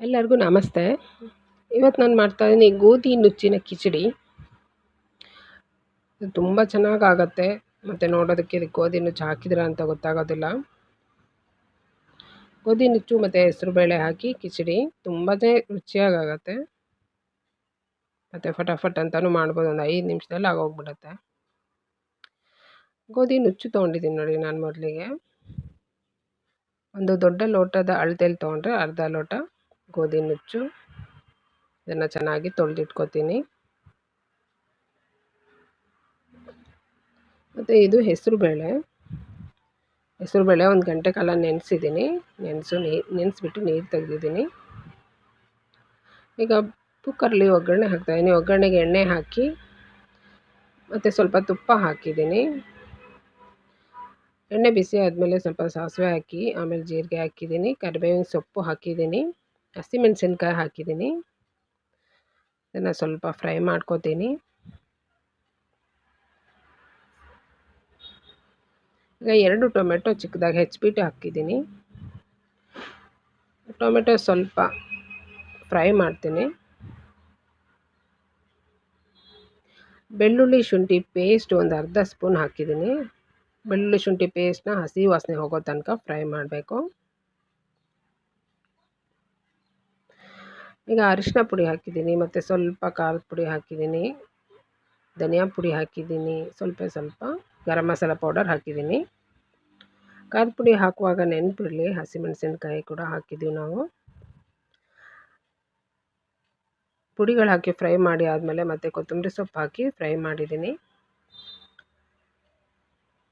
ಎಲ್ಲರಿಗೂ ನಮಸ್ತೆ. ಇವತ್ತು ನಾನು ಮಾಡ್ತಾಯಿದ್ದೀನಿ ಗೋಧಿ ನುಚ್ಚಿನ ಕಿಚಡಿ. ಇದು ತುಂಬ ಚೆನ್ನಾಗಾಗತ್ತೆ. ಮತ್ತು ನೋಡೋದಕ್ಕೆ ಇದಕ್ಕೆ ಗೋಧಿ ನುಚ್ಚು ಹಾಕಿದ್ದೀರಾ ಅಂತ ಗೊತ್ತಾಗೋದಿಲ್ಲ. ಗೋಧಿ ನುಚ್ಚು ಮತ್ತು ಹೆಸರುಬೇಳೆ ಹಾಕಿ ಕಿಚಡಿ ತುಂಬಾ ರುಚಿಯಾಗತ್ತೆ. ಮತ್ತು ಫಟಾಫಟ್ ಅಂತಲೂ ಮಾಡ್ಬೋದು, ಒಂದು 5 ನಿಮಿಷದಲ್ಲಿ ಆಗೋಗ್ಬಿಡುತ್ತೆ. ಗೋಧಿ ನುಚ್ಚು ತೊಗೊಂಡಿದ್ದೀನಿ ನೋಡಿ. ನಾನು ಮೊದಲಿಗೆ ಒಂದು ದೊಡ್ಡ ಲೋಟದ ಅಳತೆಯಲ್ಲಿ ತೊಗೊಂಡ್ರೆ ಅರ್ಧ ಲೋಟ ಗೋಧಿ ನುಚ್ಚು. ಇದನ್ನು ಚೆನ್ನಾಗಿ ತೊಳೆದಿಟ್ಕೊತೀನಿ. ಮತ್ತು ಇದು ಹೆಸರುಬೇಳೆ 1 ಗಂಟೆ ಕಾಲ ನೆನೆಸಿದ್ದೀನಿ. ನೆನೆಸ್ಬಿಟ್ಟು ನೀರು ತೆಗೆದಿದ್ದೀನಿ. ಈಗ ಕುಕ್ಕರ್ಲಿ ಒಗ್ಗರಣೆ ಹಾಕ್ತಾಯಿದ್ದೀನಿ. ಒಗ್ಗರಣೆಗೆ ಎಣ್ಣೆ ಹಾಕಿ ಮತ್ತು ಸ್ವಲ್ಪ ತುಪ್ಪ ಹಾಕಿದ್ದೀನಿ. ಎಣ್ಣೆ ಬಿಸಿ ಆದಮೇಲೆ ಸ್ವಲ್ಪ ಸಾಸಿವೆ ಹಾಕಿ, ಆಮೇಲೆ ಜೀರಿಗೆ ಹಾಕಿದ್ದೀನಿ, ಕರಿಬೇವಿನ ಸೊಪ್ಪು ಹಾಕಿದ್ದೀನಿ, ಹಸಿಮೆಣಸಿನ್ಕಾಯಿ ಹಾಕಿದ್ದೀನಿ. ಇದನ್ನು ಸ್ವಲ್ಪ ಫ್ರೈ ಮಾಡ್ಕೊತೀನಿ. ಈಗ 2 ಟೊಮೆಟೊ ಚಿಕ್ಕದಾಗಿ ಹೆಚ್ಚಿಬಿಟ್ಟು ಹಾಕಿದ್ದೀನಿ. ಟೊಮೆಟೊ ಸ್ವಲ್ಪ ಫ್ರೈ ಮಾಡ್ತೀನಿ. ಬೆಳ್ಳುಳ್ಳಿ ಶುಂಠಿ ಪೇಸ್ಟ್ ಒಂದು ಅರ್ಧ ಸ್ಪೂನ್ ಹಾಕಿದ್ದೀನಿ. ಬೆಳ್ಳುಳ್ಳಿ ಶುಂಠಿ ಪೇಸ್ಟ್ನ ಹಸಿ ವಾಸನೆ ಹೋಗೋ ತನಕ ಫ್ರೈ ಮಾಡಬೇಕು. ಈಗ ಅರಿಶಿನ ಪುಡಿ ಹಾಕಿದ್ದೀನಿ, ಮತ್ತು ಸ್ವಲ್ಪ ಖಾರದ ಪುಡಿ ಹಾಕಿದ್ದೀನಿ, ಧನಿಯಾ ಪುಡಿ ಹಾಕಿದ್ದೀನಿ, ಸ್ವಲ್ಪ ಗರಂ ಮಸಾಲ ಪೌಡರ್ ಹಾಕಿದ್ದೀನಿ. ಖಾರದ ಪುಡಿ ಹಾಕುವಾಗ ನೆನಪಿರಲಿ, ಹಸಿಮೆಣಸಿನ್ಕಾಯಿ ಕೂಡ ಹಾಕಿದ್ದೀವಿ ನಾವು. ಪುಡಿಗಳು ಹಾಕಿ ಫ್ರೈ ಮಾಡಿ ಆದಮೇಲೆ ಮತ್ತೆ ಕೊತ್ತಂಬರಿ ಸೊಪ್ಪು ಹಾಕಿ ಫ್ರೈ ಮಾಡಿದ್ದೀನಿ.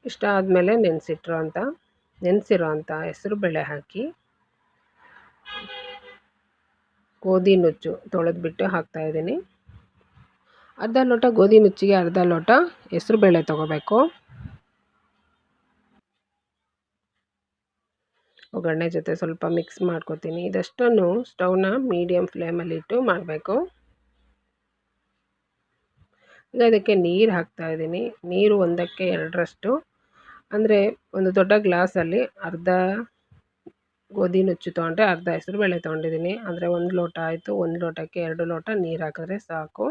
ಇಷ್ಟ ಆದಮೇಲೆ ನೆನೆಸಿರೋ ಅಂಥ ಹೆಸರುಬೇಳೆ ಹಾಕಿ ಗೋಧಿ ನುಚ್ಚು ತೊಳೆದ್ಬಿಟ್ಟು ಹಾಕ್ತಾಯಿದ್ದೀನಿ. ಅರ್ಧ ಲೋಟ ಗೋಧಿ ನುಚ್ಚಿಗೆ ಅರ್ಧ ಲೋಟ ಹೆಸರುಬೇಳೆ ತೊಗೋಬೇಕು. ಒಗ್ಗರಣೆ ಜೊತೆ ಸ್ವಲ್ಪ ಮಿಕ್ಸ್ ಮಾಡ್ಕೊತೀನಿ. ಇದಷ್ಟನ್ನು ಸ್ಟವ್ನ ಮೀಡಿಯಮ್ ಫ್ಲೇಮಲ್ಲಿಟ್ಟು ಮಾಡಬೇಕು. ಈಗ ಇದಕ್ಕೆ ನೀರು ಹಾಕ್ತಾಯಿದ್ದೀನಿ. ನೀರು 1ಕ್ಕೆ 2ರಷ್ಟು, ಅಂದರೆ ಒಂದು ದೊಡ್ಡ ಗ್ಲಾಸಲ್ಲಿ ಅರ್ಧ ಗೋಧಿ ನುಚ್ಚು ತೊಗೊಂಡ್ರೆ ಅರ್ಧ ಹೆಸರುಬೇಳೆ ತೊಗೊಂಡಿದ್ದೀನಿ. ಅಂದರೆ 1 ಲೋಟ ಆಯಿತು. 1 ಲೋಟಕ್ಕೆ 2 ಲೋಟ ನೀರು ಹಾಕಿದ್ರೆ ಸಾಕು.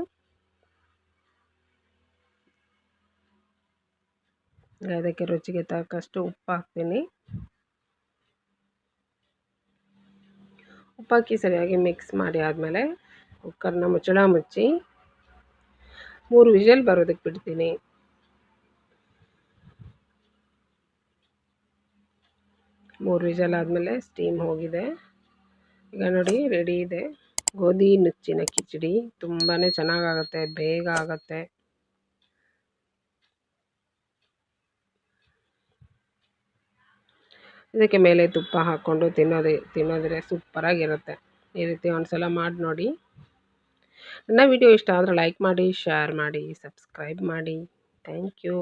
ಅದಕ್ಕೆ ರುಚಿಗೆ ತಕ್ಕಷ್ಟು ಉಪ್ಪು ಹಾಕ್ತೀನಿ. ಉಪ್ಪಾಕಿ ಸರಿಯಾಗಿ ಮಿಕ್ಸ್ ಮಾಡಿ ಆದಮೇಲೆ ಕುಕ್ಕರ್ನ ಮುಚ್ಚಳ ಮುಚ್ಚಿ 3 ವಿಷಲ್ ಬರೋದಕ್ಕೆ ಬಿಡ್ತೀನಿ. 3 ವಿಷಲ್ ಆದಮೇಲೆ ಸ್ಟೀಮ್ ಹೋಗಿದೆ. ಈಗ ನೋಡಿ ರೆಡಿ ಇದೆ ಗೋಧಿ ನುಚ್ಚಿನ ಕಿಚಡಿ. ತುಂಬಾ ಚೆನ್ನಾಗಾಗತ್ತೆ, ಬೇಗ ಆಗುತ್ತೆ. ಇದಕ್ಕೆ ಮೇಲೆ ತುಪ್ಪ ಹಾಕ್ಕೊಂಡು ತಿನ್ನೋದ್ರೆ ಸೂಪರಾಗಿರುತ್ತೆ. ಈ ರೀತಿ ಒಂದು ಸಲ ಮಾಡಿ ನೋಡಿ. ನನ್ನ ವಿಡಿಯೋ ಇಷ್ಟ ಆದರೆ ಲೈಕ್ ಮಾಡಿ, ಶೇರ್ ಮಾಡಿ, ಸಬ್ಸ್ಕ್ರೈಬ್ ಮಾಡಿ. Thank you.